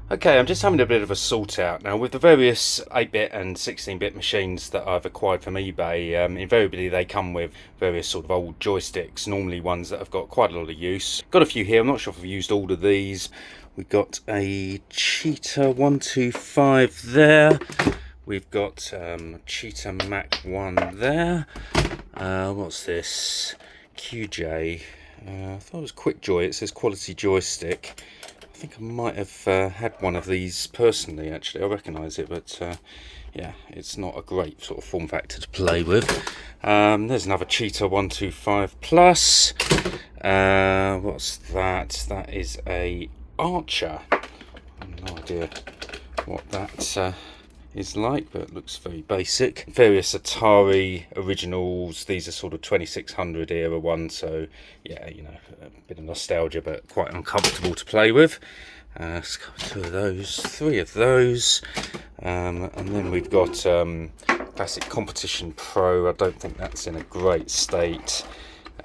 Okay, I'm just having a bit of a sort out now with the various 8-bit and 16-bit machines that I've acquired from eBay. Invariably, they come with various sort of old joysticks, normally ones that have got quite a lot of use. Got a few here. I'm not sure if I've used all of these. We've got a Cheetah 125 there. We've got Cheetah Mac 1 there. What's this? QJ. I thought it was Quick Joy. It says Quality Joystick. I think I might have had one of these personally, actually. I recognise it, but yeah, it's not a great sort of form factor to play with. There's another Cheetah 125 Plus. What's that? That is a Archer. I have no idea what that is like, but it looks very basic. Various Atari originals. These are sort of 2600 era ones, so yeah, you know, a bit of nostalgia, but quite uncomfortable to play with. Let's go 2 of those, 3 of those, and then we've got Classic Competition Pro. I don't think that's in a great state.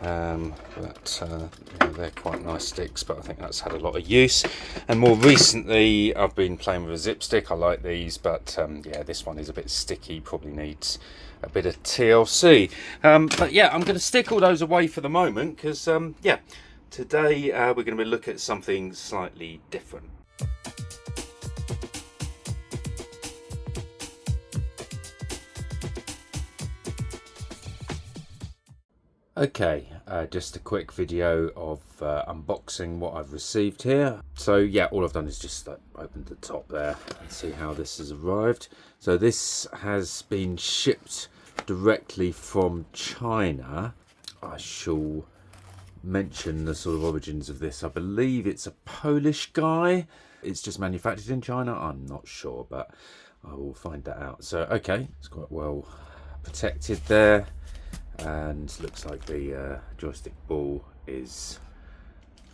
But yeah, they're quite nice sticks, but I think that's had a lot of use. And more recently I've been playing with a zip stick. I like these, but yeah, this one is a bit sticky, probably needs a bit of TLC. But yeah, I'm going to stick all those away for the moment because yeah, today we're going to be looking at something slightly different. Okay, just a quick video of unboxing what I've received here. So yeah, all I've done is just opened the top there and see how this has arrived. So this has been shipped directly from China. I shall mention the sort of origins of this. I believe it's a Polish guy. It's just manufactured in China. I'm not sure, but I will find that out. So okay, it's quite well protected there. And looks like the joystick ball is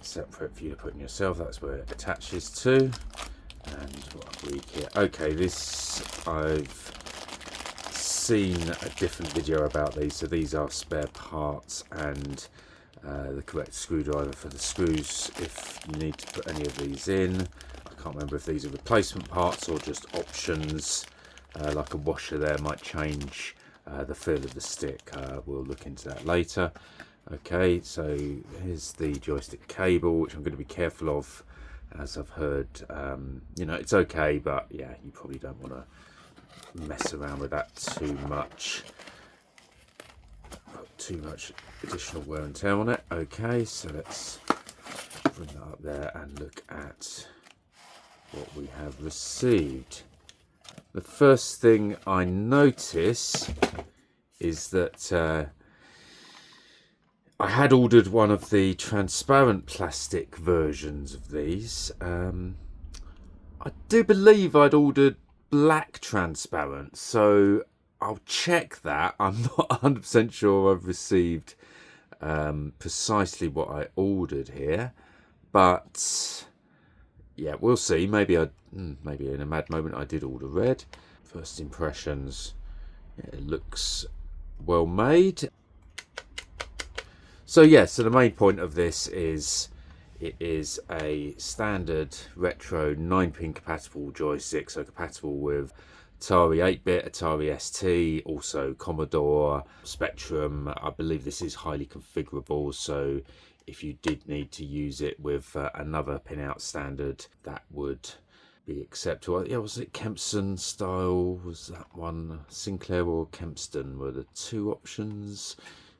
separate for you to put in yourself. That's where it attaches to. And what I read here, okay, this I've seen a different video about these. So these are spare parts and the correct screwdriver for the screws if you need to put any of these in. I can't remember if these are replacement parts or just options. Like a washer there might change the feel of the stick. We'll look into that later. Okay, so here's the joystick cable, which I'm going to be careful of, as I've heard. You know, it's okay, but yeah, you probably don't want to mess around with that too much. Put too much additional wear and tear on it. Okay, so let's bring that up there and look at what we have received. The first thing I notice is that I had ordered one of the transparent plastic versions of these. I do believe I'd ordered black transparent, so I'll check that. I'm not 100% sure I've received precisely what I ordered here, but yeah, we'll see. Maybe in a mad moment I did order red. First impressions, yeah, it looks well made. So yeah, so the main point of this is it is a standard retro 9-pin compatible joystick, so compatible with Atari 8-bit, Atari ST, also Commodore, Spectrum. I believe this is highly configurable, so if you did need to use it with another pin-out standard, that would be acceptable. Yeah, was it Kempston style? Was that one Sinclair or Kempston were the two options?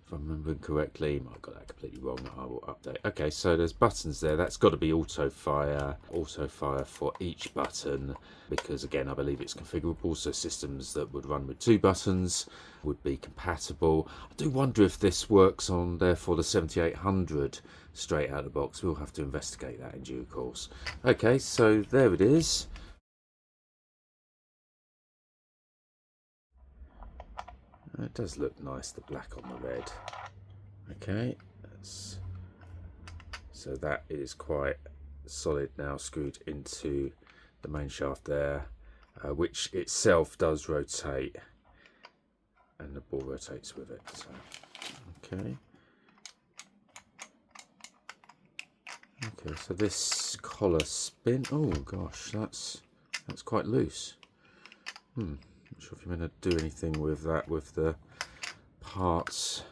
If I'm remembering correctly, I might have got that completely wrong. I will update. Okay, so there's buttons there. That's got to be auto fire for each button, because again, I believe it's configurable. So systems that would run with 2 buttons would be compatible. I do wonder if this works on therefore the 7800 straight out of the box. We'll have to investigate that in due course. Okay, so there it is. It does look nice, the black on the red. Okay, so that is quite solid now, screwed into the main shaft there, which itself does rotate, and the ball rotates with it. So, okay. Okay, so this collar spin. Oh gosh, that's quite loose. Not sure if you're going to do anything with that with the parts.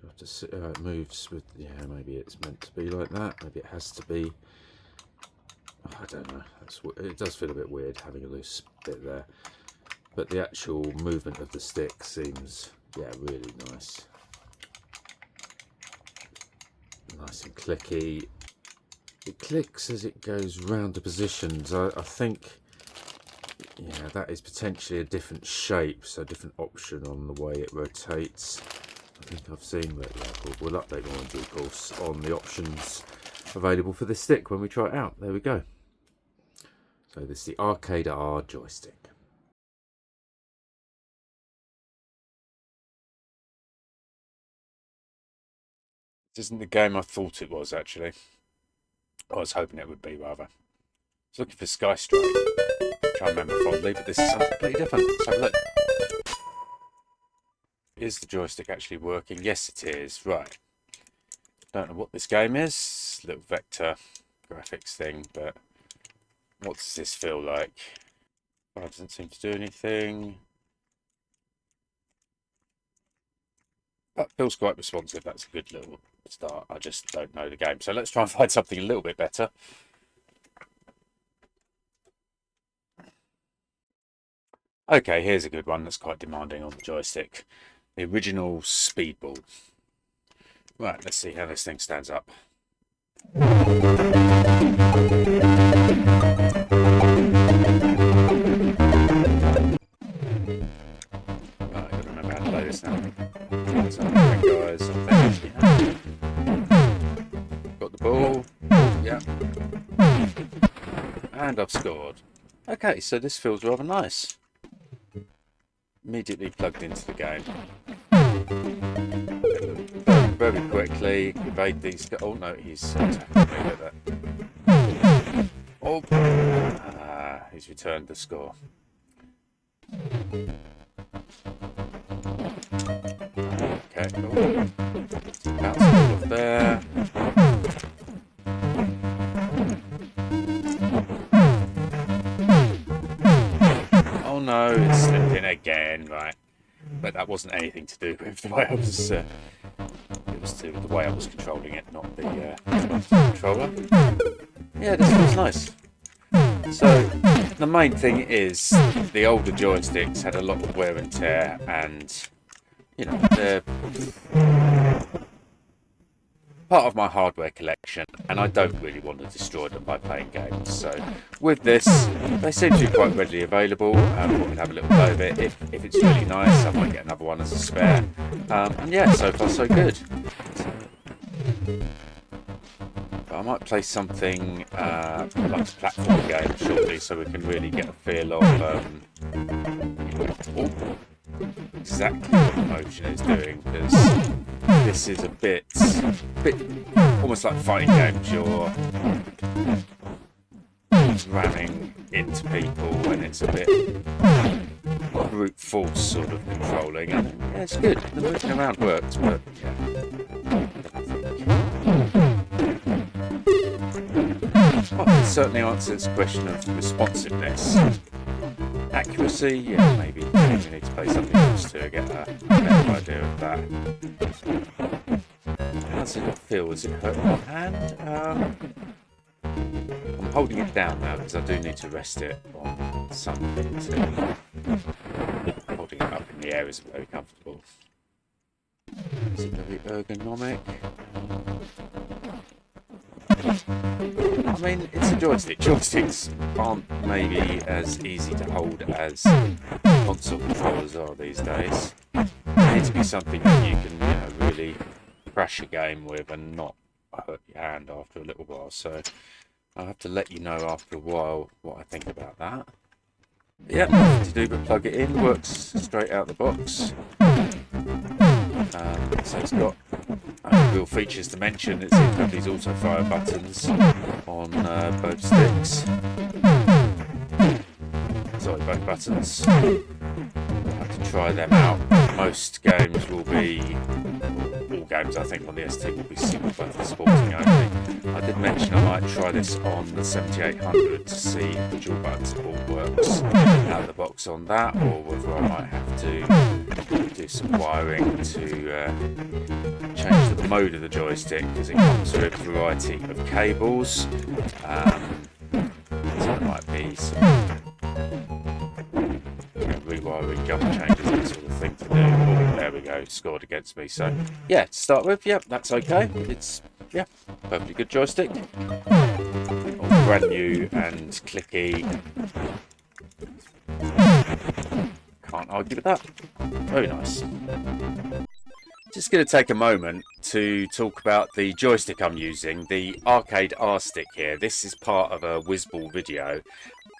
You have to see how it moves with. Yeah, maybe it's meant to be like that. Maybe it has to be. Oh, I don't know. It does feel a bit weird having a loose bit there, but the actual movement of the stick seems, yeah, really nice. Nice and clicky. It clicks as it goes round the positions. I think, yeah, that is potentially a different shape, so a different option on the way it rotates. I think I've seen, but yeah, we'll update more in due course on the options available for this stick when we try it out. There we go. So this is the ArcadeR Joystick. This isn't the game I thought it was, actually. I was hoping it would be, rather. I was looking for Sky Strike. Try and remember fondly, but this is something completely different. Let's have a look. Is the joystick actually working? Yes, it is. Right. Don't know what this game is. Little vector graphics thing, but what does this feel like? Oh, it doesn't seem to do anything. That feels quite responsive. That's a good little start. I just don't know the game. So let's try and find something a little bit better. Okay, here's a good one that's quite demanding on the joystick. The original Speedball. Right, let's see how this thing stands up. Right, I've got to remember how to play this now. Guys, got the ball. Yeah. And I've scored. Okay, so this feels rather nice. Immediately plugged into the game. Very quickly evade these. Oh no, he's attacking me with it. Oh, he's returned the score. Okay, oh. Bounce off there. Oh no, it slipped in again, right. But that wasn't anything to do with the way I was, it was to do with the way I was controlling it, not the controller. Yeah, this feels nice. So, the main thing is, the older joysticks had a lot of wear and tear, and, you know, they're part of my hardware collection, and I don't really want to destroy them by playing games. So with this, they seem to be quite readily available. We can have a little play of it. If it's really nice, I might get another one as a spare. And yeah, so far so good. But I might play something like a platform game shortly, so we can really get a feel of exactly what the motion is doing, because this is a bit almost like fighting games. You're ramming into people, and it's a bit brute force sort of controlling. And yeah, it's good. The moving around works, but yeah. It certainly answers the question of responsiveness. Accuracy, yeah, maybe we need to play something else to get a better idea of that. How does it feel? Does it hurt my hand? I'm holding it down now because I do need to rest it on something. Holding it up in the air isn't very comfortable. Is it very ergonomic? I mean, it's a joystick. Joysticks aren't maybe as easy to hold as console controllers are these days. It needs to be something that you can, really crash a game with and not hurt your hand after a little while. So I'll have to let you know after a while what I think about that. Yeah, nothing to do but plug it in. Works straight out the box. So it's got real features to mention. It seems to have these auto fire buttons on both sticks. Sorry, both buttons. I'll have to try them out. Most games will be, all games, I think on the ST will be single button sporting only. I did mention I might try this on the 7800 to see if the dual button support works out of the box on that, or whether I might have to do some wiring to change the mode of the joystick, because it comes with a variety of cables. So it might be some rewiring, jump changes, that sort of thing to do. Oh, there we go, scored against me. So yeah, to start with, yeah, that's okay. It's, yeah, perfectly good joystick. All brand new and clicky. Can't argue with that. Very nice. Just going to take a moment to talk about the joystick I'm using, the ArcadeR stick here. This is part of a Whizball video.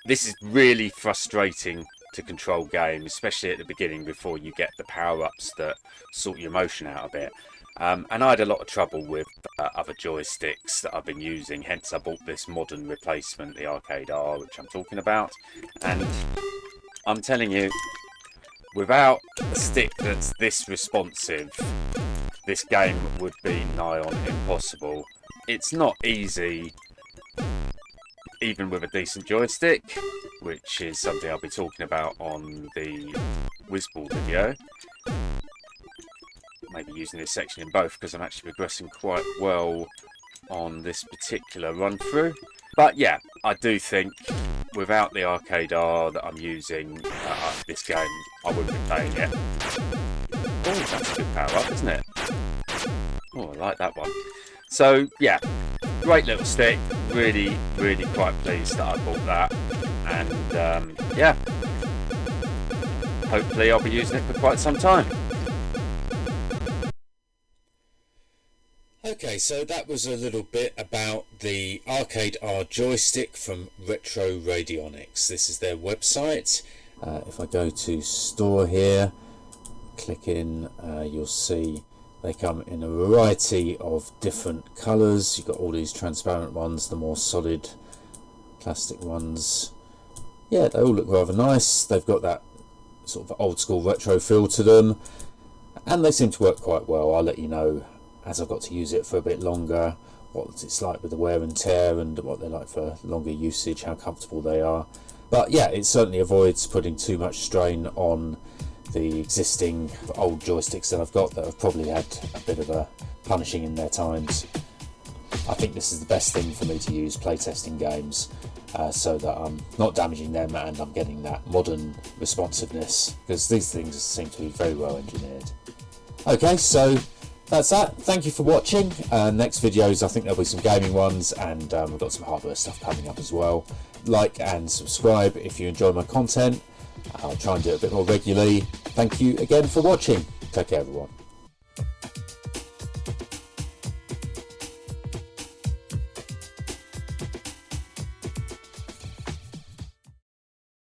This is really frustrating to control games, especially at the beginning before you get the power-ups that sort your motion out a bit. And I had a lot of trouble with other joysticks that I've been using, hence I bought this modern replacement, the ArcadeR, which I'm talking about. And I'm telling you, without a stick that's this responsive, this game would be nigh on impossible. It's not easy, even with a decent joystick, which is something I'll be talking about on the Whizball video. Maybe using this section in both, because I'm actually progressing quite well on this particular run through. But yeah, I do think without the ArcadeR that I'm using, this game, I wouldn't be playing it. Oh, that's a good power up, isn't it? Oh, I like that one. So yeah, great little stick. Really, really quite pleased that I bought that. And yeah, hopefully I'll be using it for quite some time. Okay, so that was a little bit about the ArcadeR joystick from Retro Radionics. This is their website. If I go to store here, click in, you'll see they come in a variety of different colours. You've got all these transparent ones, the more solid plastic ones. Yeah, they all look rather nice. They've got that sort of old school retro feel to them, and they seem to work quite well. I'll let you know as I've got to use it for a bit longer what it's like with the wear and tear, and what they're like for longer usage, how comfortable they are. But yeah, it certainly avoids putting too much strain on the existing old joysticks that I've got, that have probably had a bit of a punishing in their times. I think this is the best thing for me to use playtesting games, so that I'm not damaging them and I'm getting that modern responsiveness, because these things seem to be very well engineered. Okay, so that's that. Thank you for watching. Next videos, I think there'll be some gaming ones, and we've got some hardware stuff coming up as well. Like and subscribe if you enjoy my content. I'll try and do it a bit more regularly. Thank you again for watching. Take care, everyone.